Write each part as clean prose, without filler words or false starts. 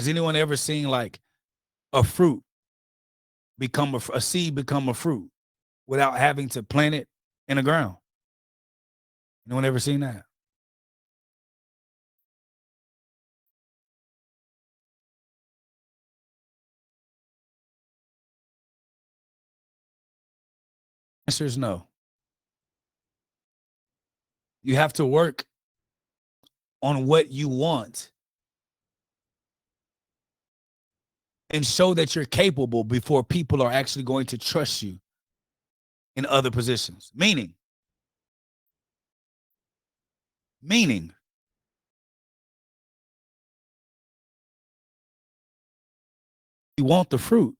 Has anyone ever seen like a fruit become a seed become a fruit without having to plant it in the ground? Anyone ever seen that? Answer is no. You have to work on what you want and show that you're capable before people are actually going to trust you in other positions. Meaning, you want the fruit.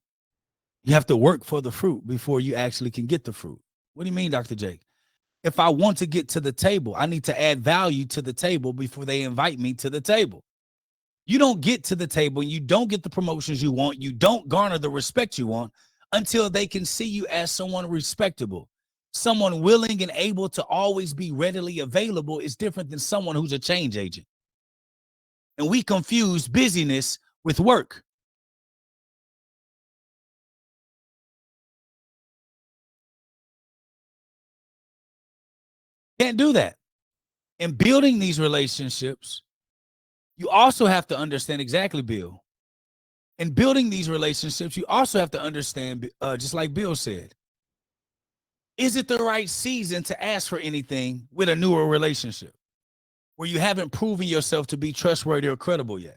You have to work for the fruit before you actually can get the fruit. What do you mean, Dr. Jake? If I want to get to the table, I need to add value to the table before they invite me to the table. You don't get to the table and you don't get the promotions you want. You don't garner the respect you want until they can see you as someone respectable. Someone willing and able to always be readily available is different than someone who's a change agent. And we confuse busyness with work. Can't do that. In building these relationships, you also have to understand exactly, Bill. In building these relationships, you also have to understand, just like Bill said, is it the right season to ask for anything with a newer relationship where you haven't proven yourself to be trustworthy or credible yet?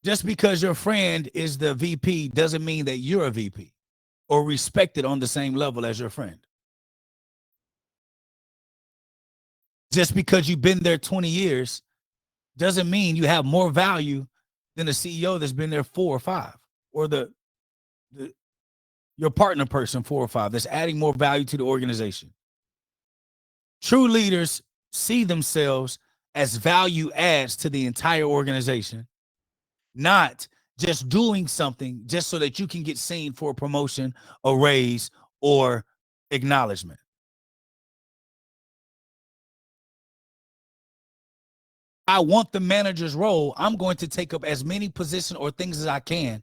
Just because your friend is the VP doesn't mean that you're a VP or respected on the same level as your friend. Just because you've been there 20 years doesn't mean you have more value than the CEO that's been there 4 or 5, or the your partner person 4 or 5 that's adding more value to the organization. True leaders see themselves as value adds to the entire organization, not just doing something just so that you can get seen for a promotion, a raise, or acknowledgement. I want the manager's role. I'm going to take up as many positions or things as I can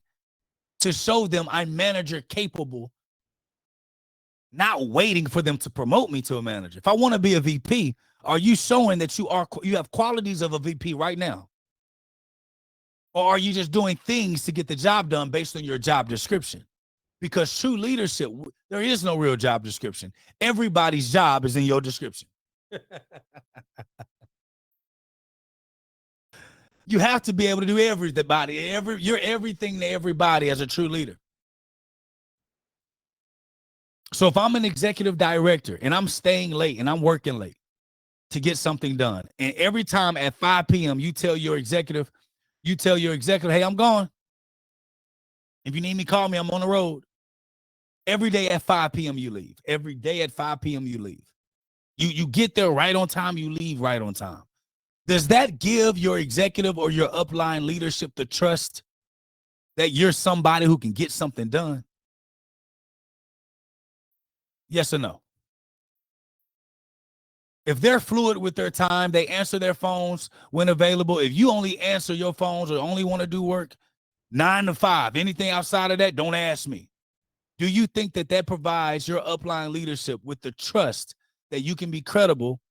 to show them I'm manager capable, not waiting for them to promote me to a manager. If I want to be a VP, are you showing that you have qualities of a VP right now? Or are you just doing things to get the job done based on your job description? Because true leadership, there is no real job description. Everybody's job is in your description. You have to be able to do everybody. You're everything to everybody as a true leader. So if I'm an executive director and I'm staying late and I'm working late to get something done, and every time at 5 p.m. you tell your executive, hey, I'm gone. If you need me, call me. I'm on the road. Every day at 5 p.m. you leave. Every day at 5 p.m. you leave. You get there right on time, you leave right on time. Does that give your executive or your upline leadership the trust that you're somebody who can get something done? Yes or no? If they're fluid with their time, they answer their phones when available. If you only answer your phones or only want to do work 9 to 5, anything outside of that, don't ask me. Do you think that that provides your upline leadership with the trust that you can be credible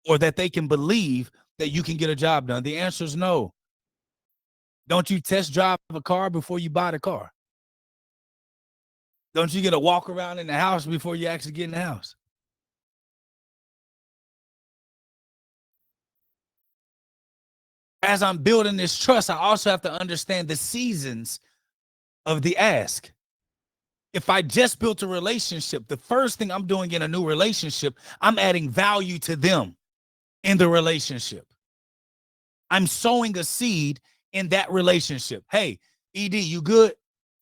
or that they can believe that you can get a job done? The answer is no. Don't you test drive a car before you buy the car? Don't you get a walk around in the house before you actually get in the house? As I'm building this trust, I also have to understand the seasons of the ask. If I just built a relationship, the first thing I'm doing in a new relationship, I'm adding value to them in the relationship. I'm sowing a seed in that relationship. Hey, ED, you good?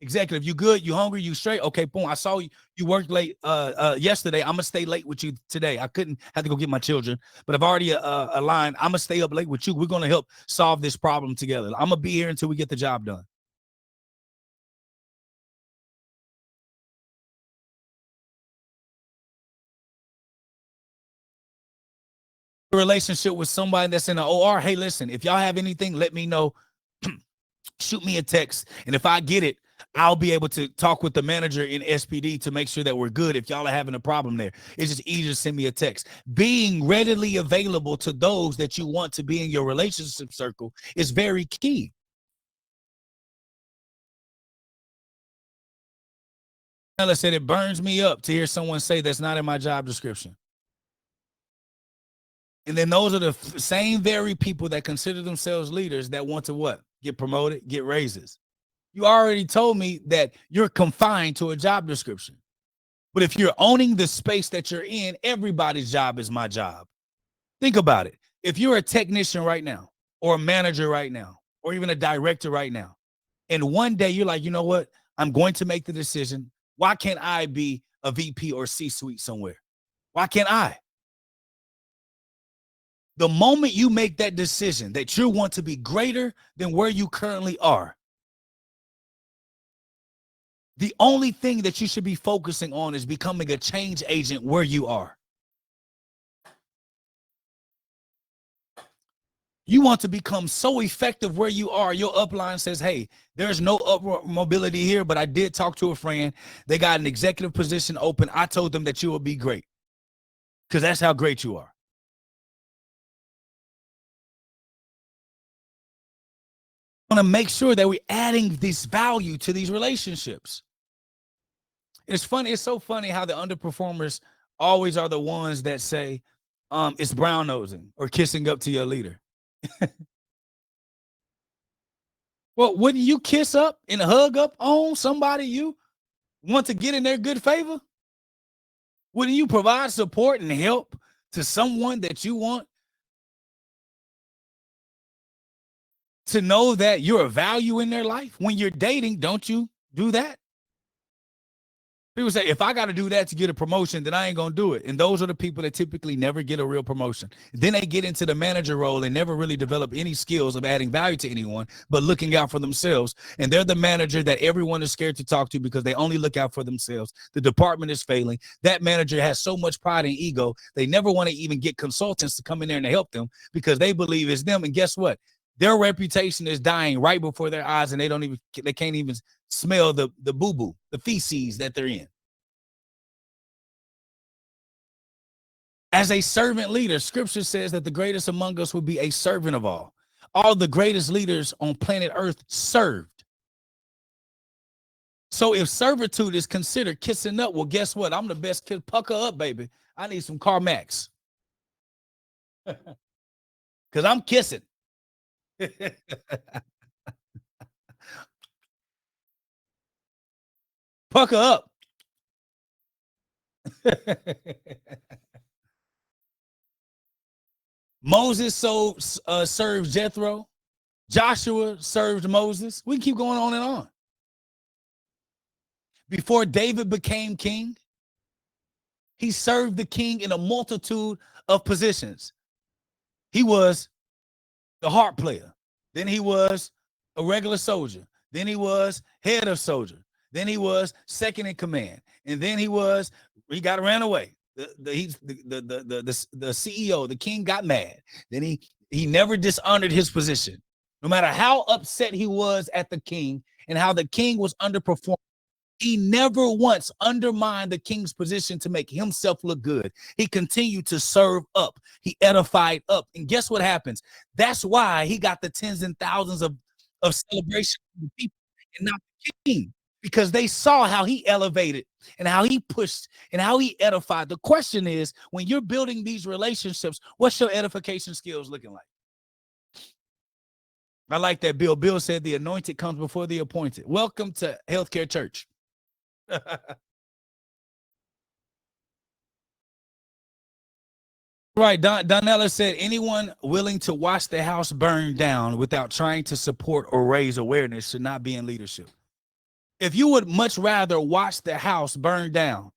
Executive, you good? You hungry? You straight? Okay, boom. I saw you worked late yesterday. I'm gonna stay late with you today. I couldn't have to go get my children, but I've already aligned. I'm gonna stay up late with you. We're gonna help solve this problem together. I'm gonna be here until we get the job done. relationship with somebody that's in the OR, hey, listen, if y'all have anything, let me know. Shoot me a text. And if I get it, I'll be able to talk with the manager in SPD to make sure that we're good. If y'all are having a problem there, it's just easier to send me a text. Being readily available to those that you want to be in your relationship circle is very key. Ella said, it burns me up to hear someone say that's not in my job description. And then those are the same very people that consider themselves leaders that want to what? Get promoted, get raises. You already told me that you're confined to a job description. But if you're owning the space that you're in, everybody's job is my job. Think about it. If you're a technician right now, or a manager right now, or even a director right now, and one day you're like, you know what? I'm going to make the decision. Why can't I be a VP or C-suite somewhere? Why can't I? The moment you make that decision that you want to be greater than where you currently are, the only thing that you should be focusing on is becoming a change agent where you are. You want to become so effective where you are. Your upline says, hey, there's no upward mobility here, but I did talk to a friend. They got an executive position open. I told them that you will be great because that's how great you are. I want to make sure that we're adding this value to these relationships. It's funny. It's so funny how the underperformers always are the ones that say it's brown nosing or kissing up to your leader. Well, wouldn't you kiss up and hug up on somebody you want to get in their good favor? Wouldn't you provide support and help to someone that you want to know that you're a value in their life? When you're dating, don't you do that? People say, if I got to do that to get a promotion, then I ain't going to do it. And those are the people that typically never get a real promotion. Then they get into the manager role and never really develop any skills of adding value to anyone, but looking out for themselves. And they're the manager that everyone is scared to talk to because they only look out for themselves. The department is failing. That manager has so much pride and ego. They never want to even get consultants to come in there and help them because they believe it's them. And guess what? Their reputation is dying right before their eyes, and they can't even smell the boo-boo, the feces that they're in. As a servant leader, scripture says that the greatest among us will be a servant of all. All the greatest leaders on planet Earth served. So if servitude is considered kissing up, well, guess what? I'm the best kid. Pucker up, baby. I need some CarMax. Because I'm kissing. Pucker up. Moses served Jethro. Joshua served Moses. We can keep going on and on. Before David became king, he served the king in a multitude of positions. He was the harp player. Then he was a regular soldier. Then he was head of soldier. Then he was second in command. And then he got ran away. The CEO, the king got mad. Then he never dishonored his position. No matter how upset he was at the king and how the king was underperforming, he never once undermined the king's position to make himself look good. He continued to serve up. He edified up. And guess what happens? That's why he got the tens and thousands of celebration from people and not the king, because they saw how he elevated and how he pushed and how he edified. The question is, when you're building these relationships, what's your edification skills looking like? I like that. Bill said the anointed comes before the appointed. Welcome to Healthcare Church. Right. Donella said, anyone willing to watch the house burn down without trying to support or raise awareness should not be in leadership. If you would much rather watch the house burn down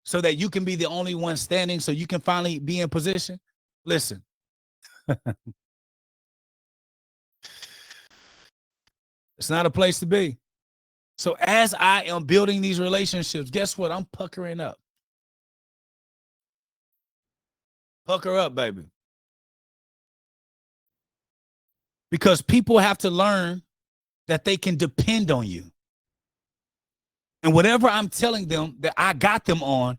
so that you can be the only one standing so you can finally be in position, listen. It's not a place to be. So as I am building these relationships, guess what? I'm puckering up. Pucker up, baby. because people have to learn that they can depend on you. And whatever I'm telling them that I got them on,